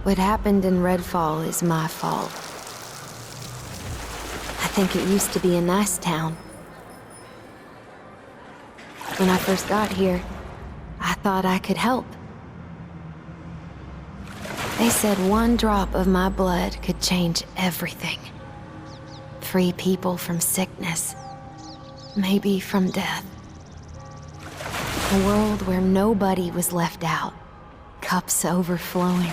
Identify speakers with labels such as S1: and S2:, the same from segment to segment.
S1: What happened in Redfall is my fault. I think it used to be a nice town. When I first got here, I thought I could help. They said one drop of my blood could change everything. Free people from sickness, maybe from death. A world where nobody was left out. Cups overflowing,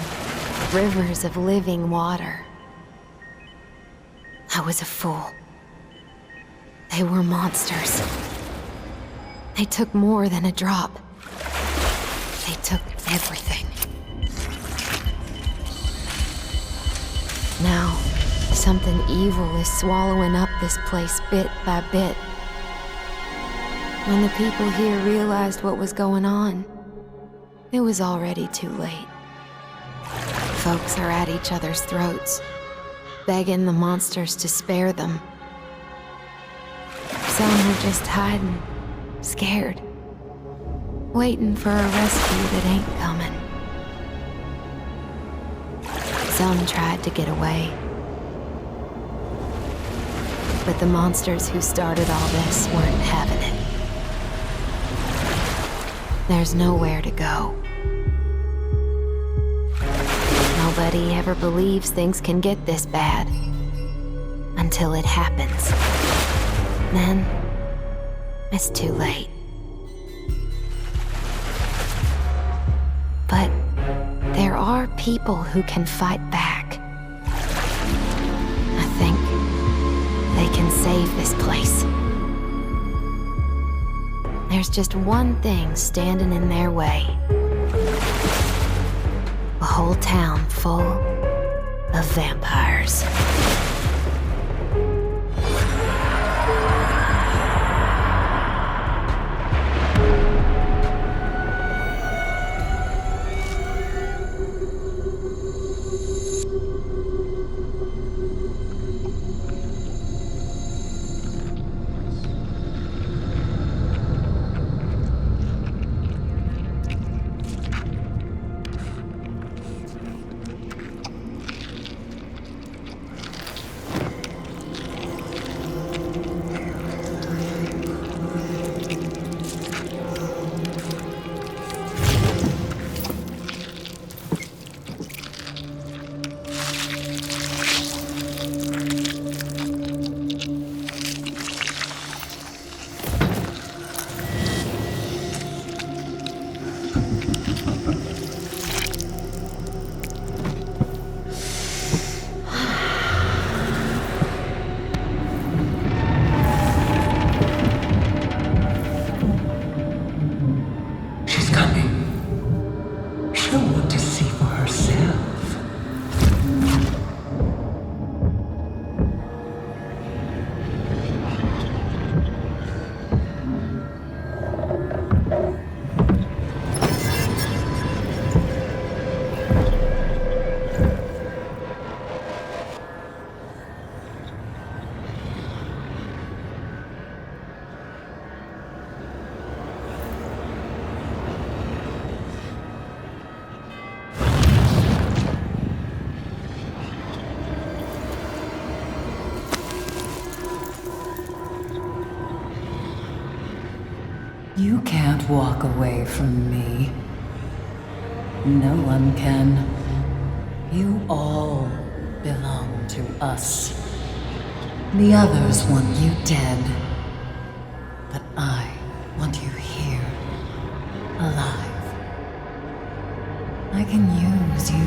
S1: rivers of living water. I was a fool. They were monsters. They took more than a drop. They took everything. Now, something evil is swallowing up this place bit by bit. When the people here realized what was going on, it was already too late. Folks are at each other's throats, begging the monsters to spare them. Some are just hiding, scared, waiting for a rescue that ain't coming. Some tried to get away. But the monsters who started all this weren't having it. There's nowhere to go. Nobody ever believes things can get this bad. Until it happens. Then, it's too late. But there are people who can fight back. I think they can save this place. There's just one thing standing in their way. A whole town full of vampires.
S2: You can't walk away from me. No one can. You all belong to us. The others want you dead. But I want you here, alive. I can use you.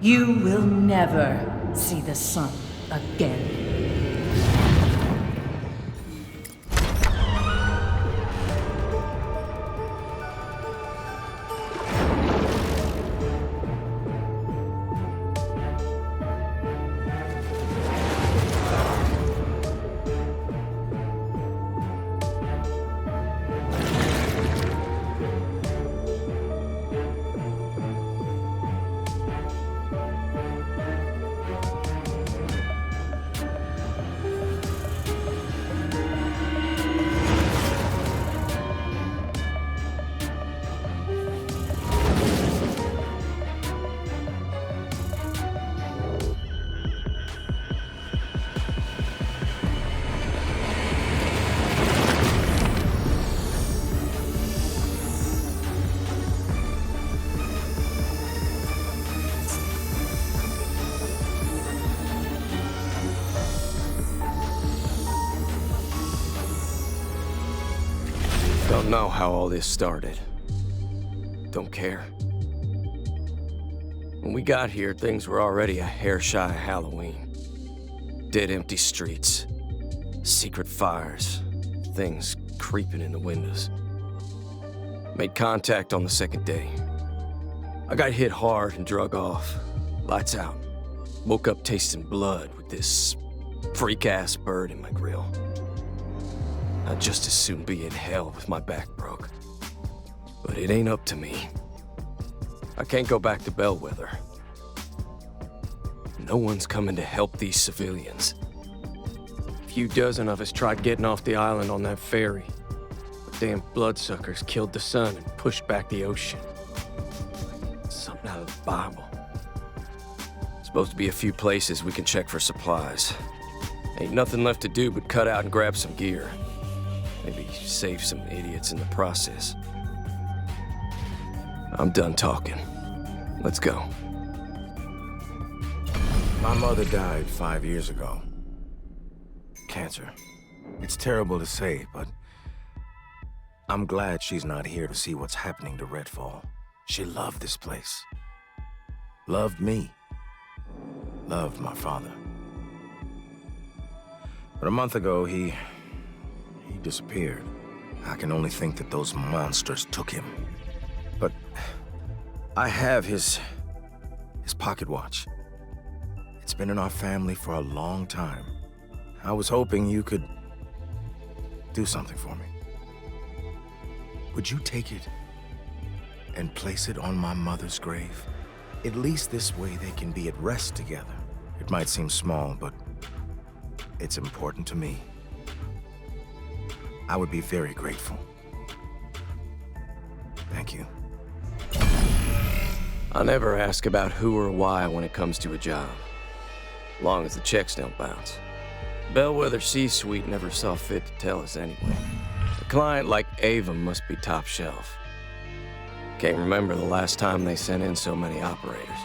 S2: You will never see the sun again.
S3: Don't know how all this started. Don't care. When we got here, things were already a hair shy of Halloween. Dead, empty streets, secret fires, things creeping in the windows. Made contact on the second day. I got hit hard and drug off. Lights out. Woke up tasting blood with this freak-ass bird in my grill. I'd just as soon be in hell with my back broke. But it ain't up to me. I can't go back to Bellwether. No one's coming to help these civilians. A few dozen of us tried getting off the island on that ferry. The damn bloodsuckers killed the sun and pushed back the ocean. Something out of the Bible. Supposed to be a few places we can check for supplies. Ain't nothing left to do but cut out and grab some gear. Maybe save some idiots in the process. I'm done talking. Let's go.
S4: My mother died 5 years ago. Cancer. It's terrible to say, but I'm glad she's not here to see what's happening to Redfall. She loved this place. Loved me. Loved my father. But a month ago, he disappeared. I can only think that those monsters took him. But I have his pocket watch. It's been in our family for a long time. I was hoping you could do something for me. Would you take it and place it on my mother's grave? At least this way they can be at rest together. It might seem small, but it's important to me. I would be very grateful. Thank you.
S3: I never ask about who or why when it comes to a job. Long as the checks don't bounce. Bellwether C-Suite never saw fit to tell us anyway. A client like Avon must be top shelf. Can't remember the last time they sent in so many operators.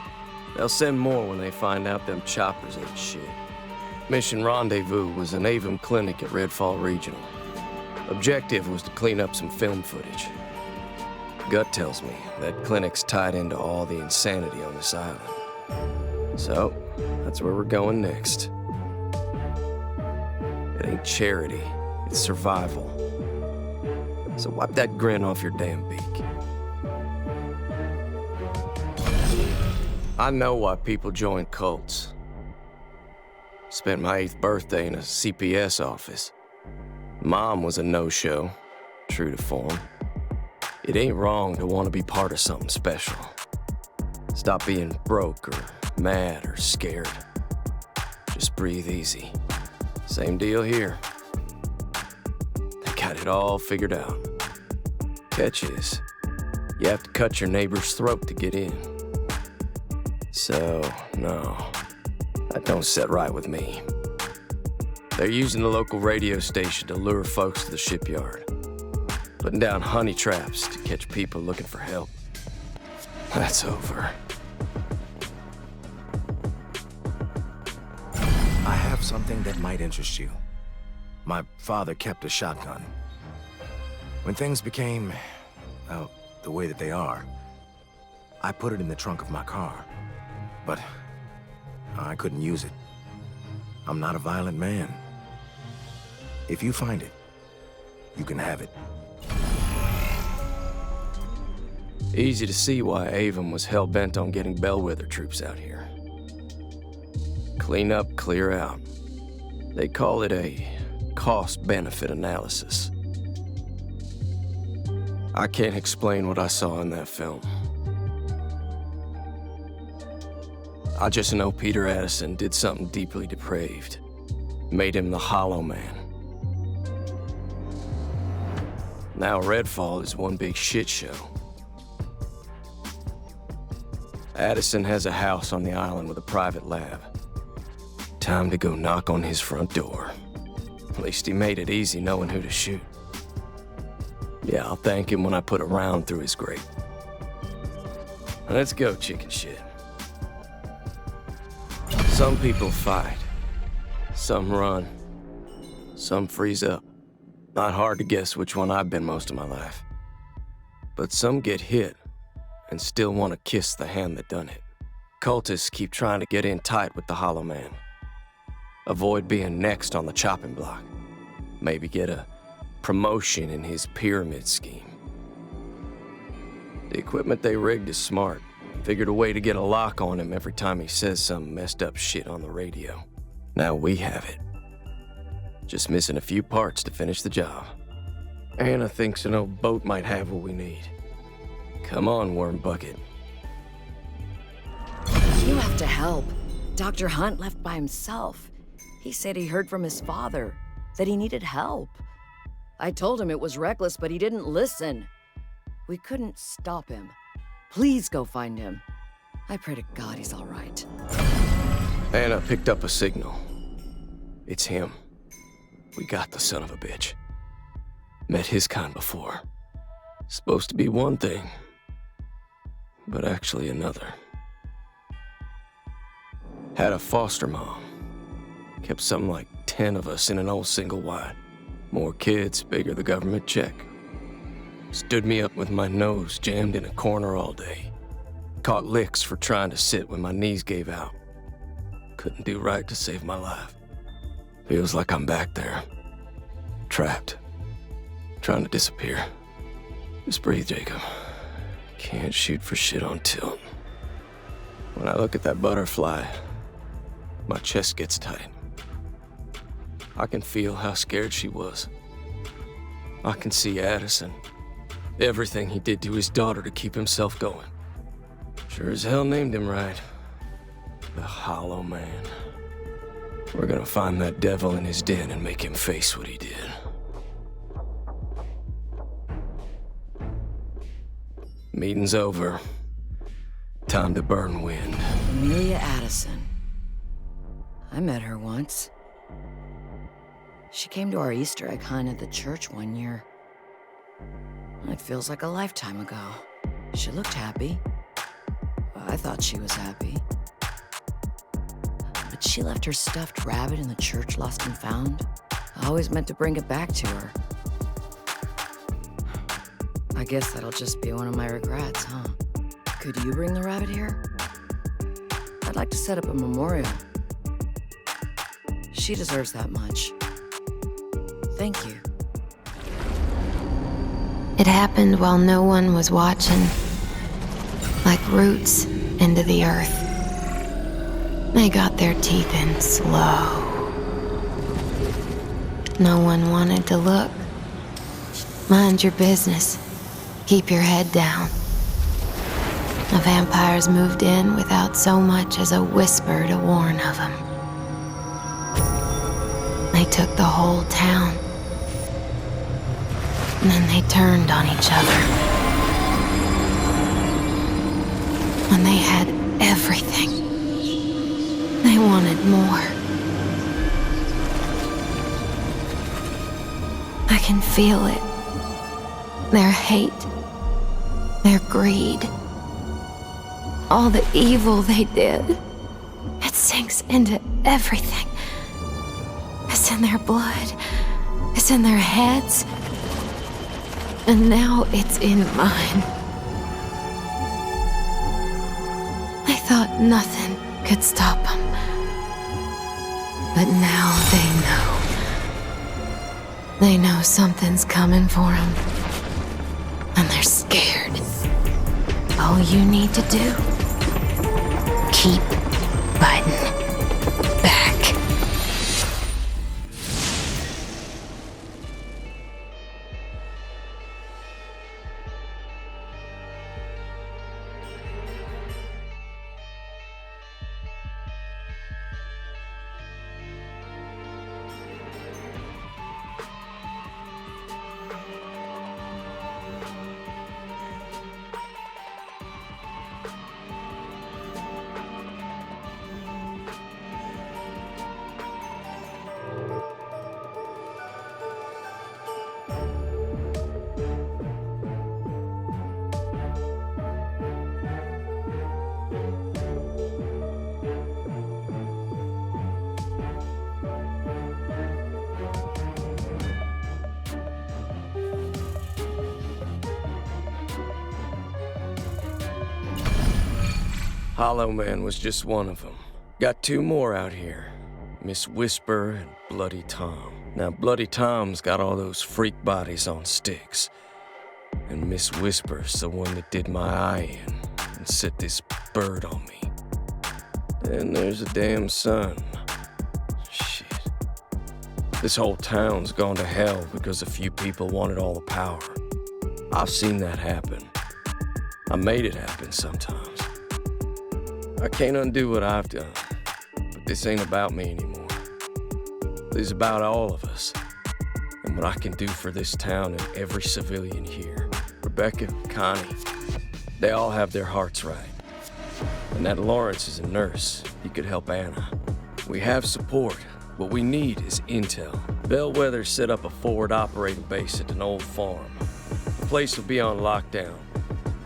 S3: They'll send more when they find out them choppers ain't shit. Mission Rendezvous was an Avon clinic at Redfall Regional. Objective was to clean up some film footage. Gut tells me that clinic's tied into all the insanity on this island. So, that's where we're going next. It ain't charity, it's survival. So wipe that grin off your damn beak. I know why people join cults. Spent my 8th birthday in a CPS office. Mom was a no-show, true to form. It ain't wrong to want to be part of something special. Stop being broke or mad or scared. Just breathe easy. Same deal here. They got it all figured out. Catch is, you have to cut your neighbor's throat to get in. So, no, that don't set right with me. They're using the local radio station to lure folks to the shipyard. Putting down honey traps to catch people looking for help. That's over.
S4: I have something that might interest you. My father kept a shotgun. When things became, well, the way that they are, I put it in the trunk of my car. But I couldn't use it. I'm not a violent man. If you find it, you can have it.
S3: Easy to see why Avon was hell-bent on getting Bellwether troops out here. Clean up, clear out. They call it a cost-benefit analysis. I can't explain what I saw in that film. I just know Peter Addison did something deeply depraved. Made him the Hollow Man. Now Redfall is one big shit show. Addison has a house on the island with a private lab. Time to go knock on his front door. At least he made it easy knowing who to shoot. Yeah, I'll thank him when I put a round through his grate. Let's go, chicken shit. Some people fight. Some run. Some freeze up. Not hard to guess which one I've been most of my life. But some get hit and still want to kiss the hand that done it. Cultists keep trying to get in tight with the Hollow Man. Avoid being next on the chopping block. Maybe get a promotion in his pyramid scheme. The equipment they rigged is smart. Figured a way to get a lock on him every time he says some messed up shit on the radio. Now we have it. Just missing a few parts to finish the job. Anna thinks an old boat might have what we need. Come on, Worm Bucket.
S2: You have to help. Dr. Hunt left by himself. He said he heard from his father, that he needed help. I told him it was reckless, but he didn't listen. We couldn't stop him. Please go find him. I pray to God he's all right.
S3: Anna picked up a signal. It's him. We got the son of a bitch. Met his kind before. Supposed to be one thing, but actually another. Had a foster mom. Kept something like 10 of us in an old single wide. More kids, bigger the government check. Stood me up with my nose jammed in a corner all day. Caught licks for trying to sit when my knees gave out. Couldn't do right to save my life. Feels like I'm back there. Trapped. Trying to disappear. Just breathe, Jacob. Can't shoot for shit on tilt. When I look at that butterfly, my chest gets tight. I can feel how scared she was. I can see Addison. Everything he did to his daughter to keep himself going. Sure as hell named him right. The Hollow Man. We're gonna find that devil in his den and make him face what he did. Meeting's over. Time to burn wind.
S2: Amelia Addison. I met her once. She came to our Easter egg hunt at the church one year. It feels like a lifetime ago. She looked happy. I thought she was happy. But she left her stuffed rabbit in the church lost and found. I always meant to bring it back to her. I guess that'll just be one of my regrets, huh? Could you bring the rabbit here? I'd like to set up a memorial. She deserves that much. Thank you.
S1: It happened while no one was watching. Like roots into the earth. They got their teeth in slow. No one wanted to look. Mind your business. Keep your head down. The vampires moved in without so much as a whisper to warn of them. They took the whole town. And then they turned on each other. When they had everything, they wanted more. I can feel it. Their hate, their greed, all the evil they did. It sinks into everything. It's in their blood. It's in their heads. And now it's in mine. I thought nothing could stop them. But now they know. They know something's coming for them. And they're scared. All you need to do, keep fighting back.
S3: Hollow Man was just one of them. Got two more out here. Miss Whisper and Bloody Tom. Now, Bloody Tom's got all those freak bodies on sticks. And Miss Whisper's the one that did my eye in and set this bird on me. Then there's the damn sun. Shit. This whole town's gone to hell because a few people wanted all the power. I've seen that happen. I made it happen sometimes. I can't undo what I've done, but this ain't about me anymore. This is about all of us, and what I can do for this town and every civilian here. Rebecca, Connie, they all have their hearts right. And that Lawrence is a nurse. He could help Anna. We have support. What we need is intel. Bellwether set up a forward operating base at an old farm. The place will be on lockdown.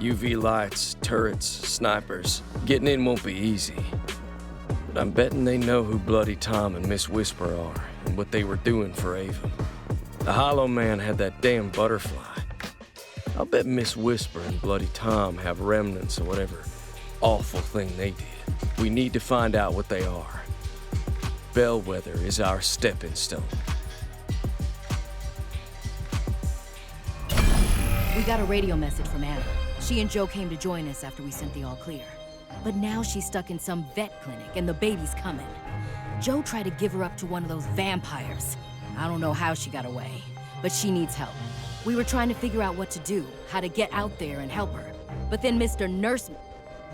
S3: UV lights, turrets, snipers. Getting in won't be easy. But I'm betting they know who Bloody Tom and Miss Whisper are and what they were doing for Avon. The Hollow Man had that damn butterfly. I'll bet Miss Whisper and Bloody Tom have remnants of whatever awful thing they did. We need to find out what they are. Bellwether is our stepping stone.
S5: We got a radio message from Anna. She and Joe came to join us after we sent the all clear. But now she's stuck in some vet clinic and the baby's coming. Joe tried to give her up to one of those vampires. I don't know how she got away, but she needs help. We were trying to figure out what to do, how to get out there and help her. But then Mr. Nurse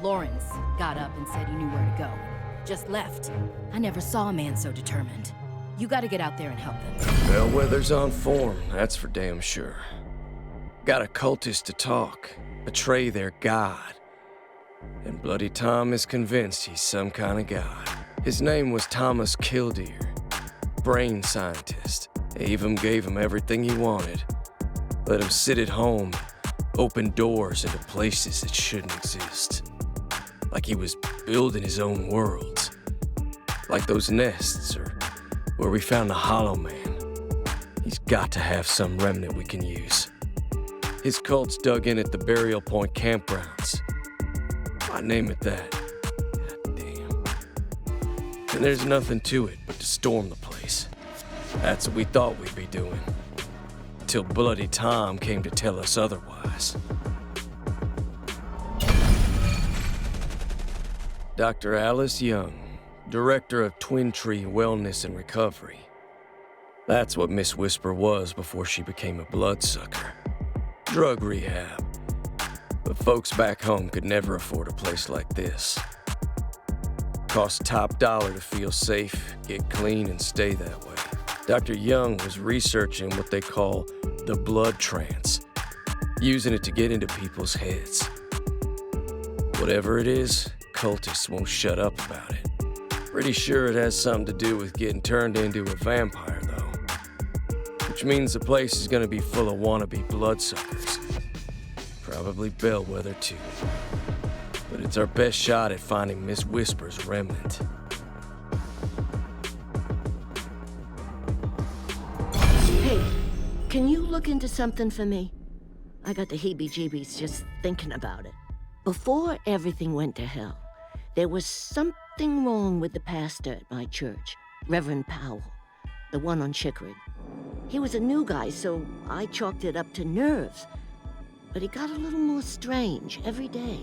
S5: Lawrence got up and said he knew where to go. Just left. I never saw a man so determined. You gotta get out there and help them.
S3: Bellwether's on form, that's for damn sure. Got a cultist to talk, betray their god. And Bloody Tom is convinced he's some kind of god. His name was Thomas Killdeer, brain scientist. They even gave him everything he wanted. Let him sit at home, open doors into places that shouldn't exist. Like he was building his own worlds. Like those nests, or where we found the Hollow Man. He's got to have some remnant we can use. His cult's dug in at the Burial Point campgrounds. I name it that. God damn. And there's nothing to it but to storm the place. That's what we thought we'd be doing. Till Bloody Tom came to tell us otherwise. Dr. Alice Young, Director of Twin Tree Wellness and Recovery. That's what Miss Whisper was before she became a bloodsucker. Drug rehab. But folks back home could never afford a place like this. Cost top dollar to feel safe, get clean, and stay that way. Dr. Young was researching what they call the blood trance, using it to get into people's heads. Whatever it is, cultists won't shut up about it. Pretty sure it has something to do with getting turned into a vampire, though. Which means the place is gonna be full of wannabe bloodsuckers. Probably Bellwether, too. But it's our best shot at finding Miss Whisper's remnant.
S6: Hey, can you look into something for me? I got the heebie-jeebies just thinking about it. Before everything went to hell, there was something wrong with the pastor at my church, Reverend Powell, the one on Chickering. He was a new guy, so I chalked it up to nerves. But he got a little more strange every day.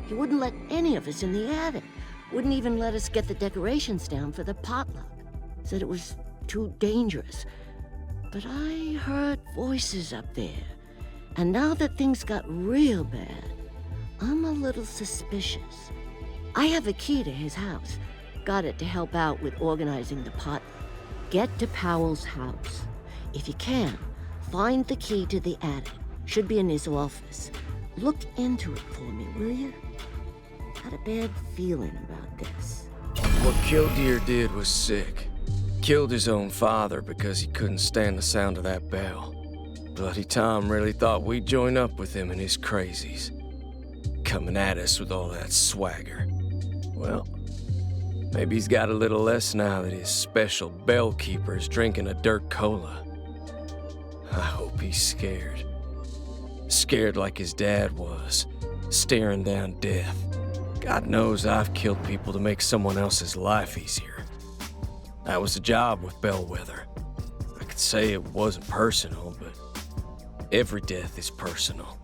S6: He wouldn't let any of us in the attic. Wouldn't even let us get the decorations down for the potluck. Said it was too dangerous. But I heard voices up there. And now that things got real bad, I'm a little suspicious. I have a key to his house. Got it to help out with organizing the potluck. Get to Powell's house. If you can, find the key to the attic. Should be in his office. Look into it for me, will you? Had a bad feeling about this.
S3: What Killdeer did was sick. Killed his own father because he couldn't stand the sound of that bell. Bloody Tom really thought we'd join up with him and his crazies. Coming at us with all that swagger. Well, maybe he's got a little less now that his special bell keeper's drinking a dirt cola. I hope he's scared. Scared like his dad was, staring down death. God knows I've killed people to make someone else's life easier. That was the job with Bellwether. I could say it wasn't personal, but every death is personal.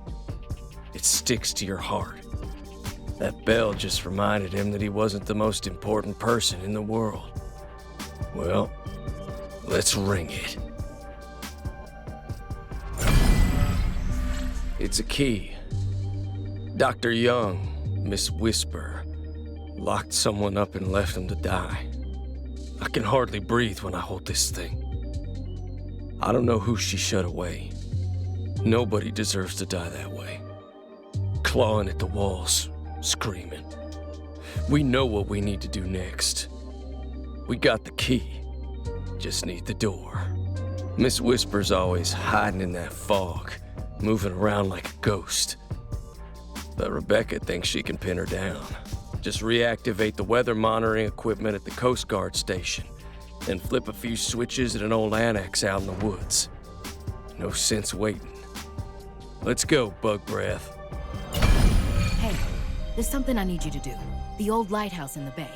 S3: It sticks to your heart. That bell just reminded him that he wasn't the most important person in the world. Well, let's ring it. It's a key. Dr. Young, Miss Whisper, locked someone up and left them to die. I can hardly breathe when I hold this thing. I don't know who she shut away. Nobody deserves to die that way. Clawing at the walls, screaming. We know what we need to do next. We got the key. Just need the door. Miss Whisper's always hiding in that fog, moving around like a ghost. But Rebecca thinks she can pin her down. Just reactivate the weather monitoring equipment at the Coast Guard station, then flip a few switches at an old annex out in the woods. No sense waiting. Let's go, Bug Breath.
S5: Hey, there's something I need you to do. The old lighthouse in the bay.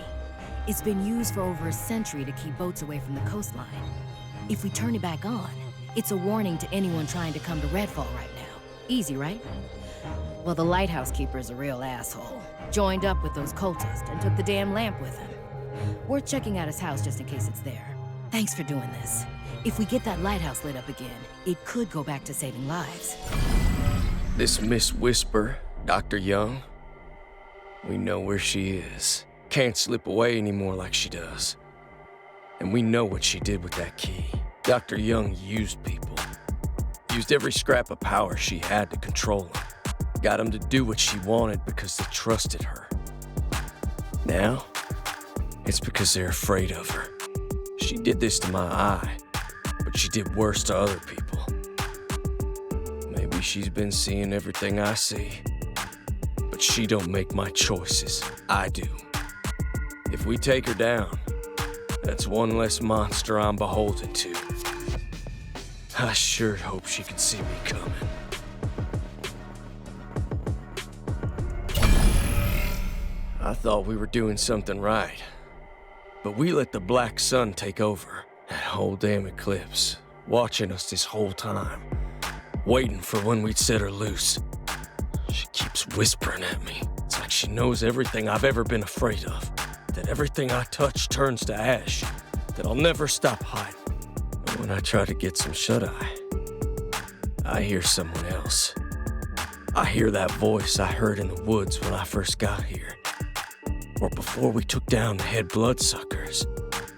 S5: It's been used for over a century to keep boats away from the coastline. If we turn it back on, it's a warning to anyone trying to come to Redfall right now. Easy, right? Well, the lighthouse keeper's a real asshole. Joined up with those cultists and took the damn lamp with him. Worth checking out his house just in case it's there. Thanks for doing this. If we get that lighthouse lit up again, it could go back to saving lives.
S3: This Miss Whisper, Dr. Young, we know where she is. Can't slip away anymore like she does. And we know what she did with that key. Dr. Young used people. Used every scrap of power she had to control them. Got them to do what she wanted because they trusted her. Now, it's because they're afraid of her. She did this to my eye, but she did worse to other people. Maybe she's been seeing everything I see, but she don't make my choices. I do. If we take her down, that's one less monster I'm beholden to. I sure hope she can see me coming. I thought we were doing something right, but we let the Black Sun take over. That whole damn eclipse, watching us this whole time, waiting for when we'd set her loose. She keeps whispering at me. It's like she knows everything I've ever been afraid of, that everything I touch turns to ash, that I'll never stop hiding. But when I try to get some shut-eye, I hear someone else. I hear that voice I heard in the woods when I first got here. Or before we took down the head bloodsuckers.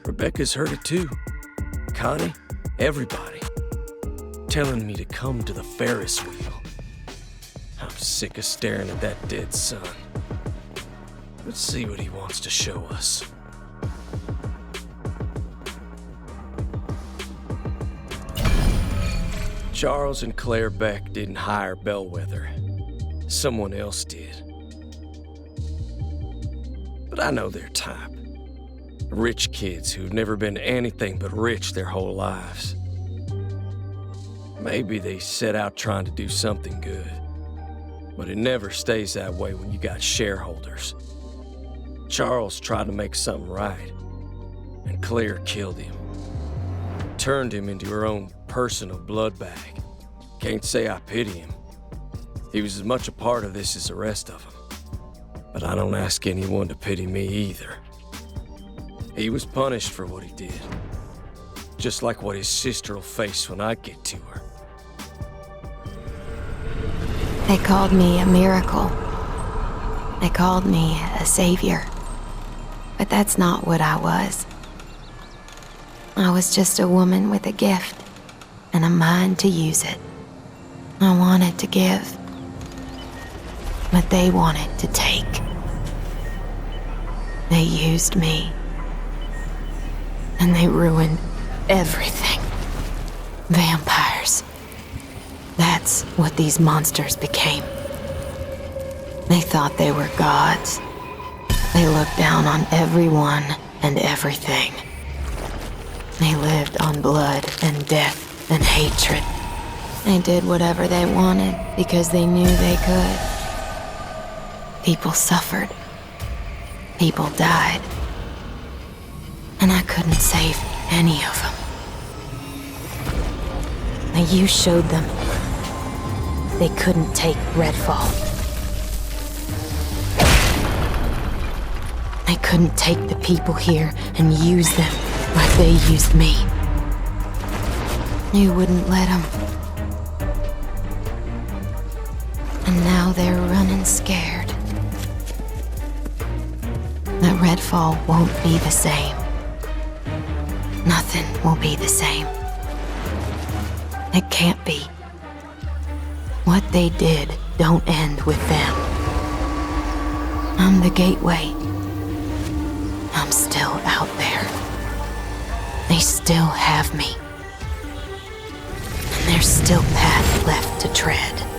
S3: Rebecca's heard it too. Connie, everybody. Telling me to come to the Ferris wheel. I'm sick of staring at that dead sun. Let's see what he wants to show us. Charles and Claire Beck didn't hire Bellwether. Someone else did. But I know their type. Rich kids who've never been anything but rich their whole lives. Maybe they set out trying to do something good. But it never stays that way when you got shareholders. Charles tried to make something right, and Claire killed him. Turned him into her own personal blood bag. Can't say I pity him. He was as much a part of this as the rest of them. But I don't ask anyone to pity me either. He was punished for what he did. Just like what his sister will face when I get to her.
S1: They called me a miracle. They called me a savior. But that's not what I was. I was just a woman with a gift and a mind to use it. I wanted to give, but they wanted to take. They used me, and they ruined everything. Vampires. That's what these monsters became. They thought they were gods. They looked down on everyone and everything. They lived on blood and death and hatred. They did whatever they wanted because they knew they could. People suffered. People died. And I couldn't save any of them. Now you showed them they couldn't take Redfall. They couldn't take the people here and use them like they used me. You wouldn't let them. And now they're running scared. That Redfall won't be the same. Nothing will be the same. It can't be. What they did don't end with them. I'm the gateway. I'm still out there. They still have me. And there's still path left to tread.